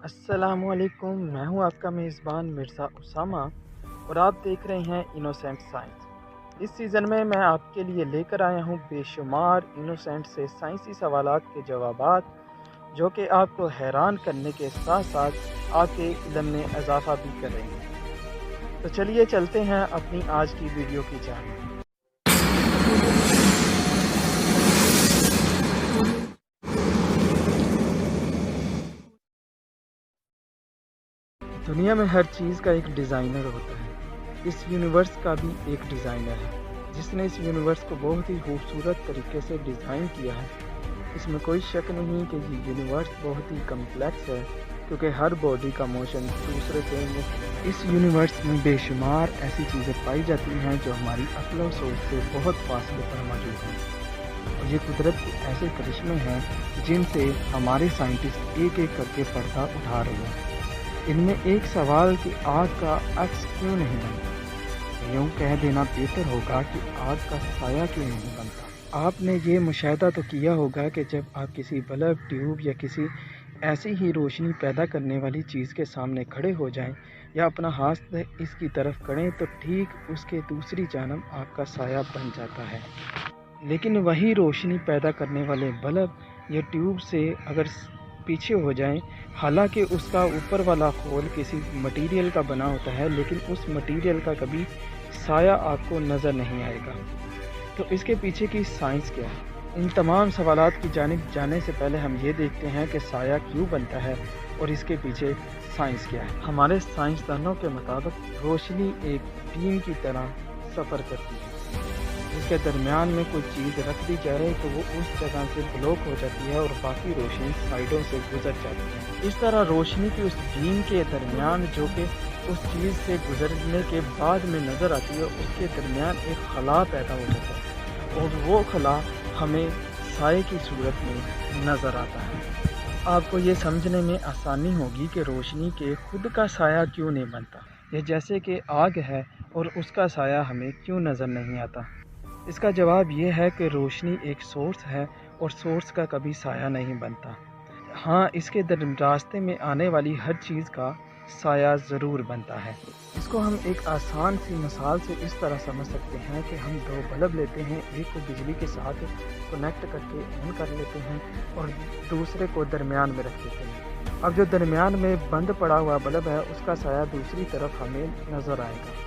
السلام علیکم، میں ہوں آپ کا میزبان مرزا اسامہ اور آپ دیکھ رہے ہیں انوسینٹ سائنس۔ اس سیزن میں آپ کے لیے لے کر آیا ہوں بے شمار انوسینٹ سے سائنسی سوالات کے جوابات، جو کہ آپ کو حیران کرنے کے ساتھ ساتھ آپ کے علم میں اضافہ بھی کریں گے۔ تو چلیے چلتے ہیں اپنی آج کی ویڈیو کی جانب۔ دنیا میں ہر چیز کا ایک ڈیزائنر ہوتا ہے۔ اس یونیورس کا بھی ایک ڈیزائنر ہے، جس نے اس یونیورس کو بہت ہی خوبصورت طریقے سے ڈیزائن کیا ہے۔ اس میں کوئی شک نہیں کہ یہ یونیورس بہت ہی کمپلیکس ہے، کیونکہ ہر باڈی کا موشن دوسرے سے مختلف ہے۔ اس یونیورس میں بے شمار ایسی چیزیں پائی جاتی ہیں جو ہماری عقل و سوچ سے بہت فاصلے پر موجود ہیں، اور یہ قدرت کے ایسے کرشمے ہیں جن سے ہمارے سائنٹسٹ ایک ایک کر کے پردہ اٹھا رہے ہیں۔ ان میں ایک سوال کہ آگ کا عکس کیوں نہیں بنتا؟ یوں کہہ دینا بہتر ہوگا کہ آگ کا سایہ کیوں نہیں بنتا؟ آپ نے یہ مشاہدہ تو کیا ہوگا کہ جب آپ کسی بلب، ٹیوب یا کسی ایسی ہی روشنی پیدا کرنے والی چیز کے سامنے کھڑے ہو جائیں یا اپنا ہاتھ اس کی طرف کریں تو ٹھیک اس کے دوسری جانب آپ کا سایہ بن جاتا ہے۔ لیکن وہی روشنی پیدا کرنے والے بلب یا ٹیوب سے اگر پیچھے ہو جائیں، حالانکہ اس کا اوپر والا خول کسی مٹیریل کا بنا ہوتا ہے، لیکن اس مٹیریل کا کبھی سایہ آپ کو نظر نہیں آئے گا۔ تو اس کے پیچھے کی سائنس کیا ہے؟ ان تمام سوالات کی جانب جانے سے پہلے ہم یہ دیکھتے ہیں کہ سایہ کیوں بنتا ہے اور اس کے پیچھے سائنس کیا ہے۔ ہمارے سائنسدانوں کے مطابق روشنی ایک بیم کی طرح سفر کرتی ہے، جس کے درمیان میں کوئی چیز رکھ دی جائے تو وہ اس جگہ سے بلاک ہو جاتی ہے اور باقی روشنی سائڈوں سے گزر جاتی ہے۔ اس طرح روشنی کی اس بیم کے درمیان، جو کہ اس چیز سے گزرنے کے بعد میں نظر آتی ہے، اس کے درمیان ایک خلا پیدا ہو جاتا ہے، اور وہ خلا ہمیں سائے کی صورت میں نظر آتا ہے۔ آپ کو یہ سمجھنے میں آسانی ہوگی کہ روشنی کے خود کا سایہ کیوں نہیں بنتا، یہ جیسے کہ آگ ہے اور اس کا سایہ ہمیں کیوں نظر نہیں آتا۔ اس کا جواب یہ ہے کہ روشنی ایک سورس ہے اور سورس کا کبھی سایہ نہیں بنتا۔ ہاں، اس کے راستے میں آنے والی ہر چیز کا سایہ ضرور بنتا ہے۔ اس کو ہم ایک آسان سی مثال سے اس طرح سمجھ سکتے ہیں کہ ہم دو بلب لیتے ہیں، ایک کو بجلی کے ساتھ کنیکٹ کر کے آن کر لیتے ہیں اور دوسرے کو درمیان میں رکھ دیتے ہیں۔ اب جو درمیان میں بند پڑا ہوا بلب ہے، اس کا سایہ دوسری طرف ہمیں نظر آئے گا،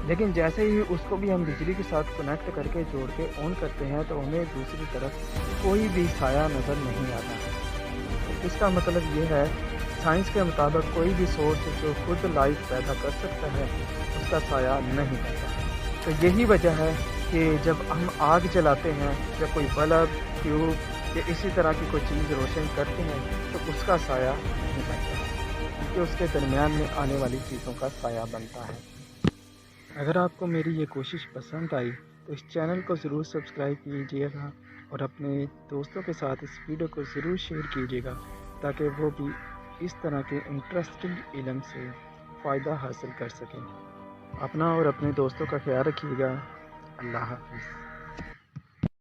لیکن جیسے ہی اس کو بھی ہم بجلی کے ساتھ کنیکٹ کر کے جوڑ کے آن کرتے ہیں تو ہمیں دوسری طرف کوئی بھی سایہ نظر نہیں آتا۔ اس کا مطلب یہ ہے، سائنس کے مطابق کوئی بھی سورس جو خود لائٹ پیدا کر سکتا ہے، اس کا سایہ نہیں بنتا۔ تو یہی وجہ ہے کہ جب ہم آگ جلاتے ہیں یا کوئی بلب، ٹیوب یا اسی طرح کی کوئی چیز روشن کرتے ہیں تو اس کا سایہ نہیں بنتا، کیونکہ اس کے درمیان میں آنے والی چیزوں کا سایہ بنتا ہے۔ اگر آپ کو میری یہ کوشش پسند آئی تو اس چینل کو ضرور سبسکرائب کیجیے گا اور اپنے دوستوں کے ساتھ اس ویڈیو کو ضرور شیئر کیجیے گا، تاکہ وہ بھی اس طرح کے انٹرسٹنگ علم سے فائدہ حاصل کر سکیں۔ اپنا اور اپنے دوستوں کا خیال رکھیے گا۔ اللہ حافظ۔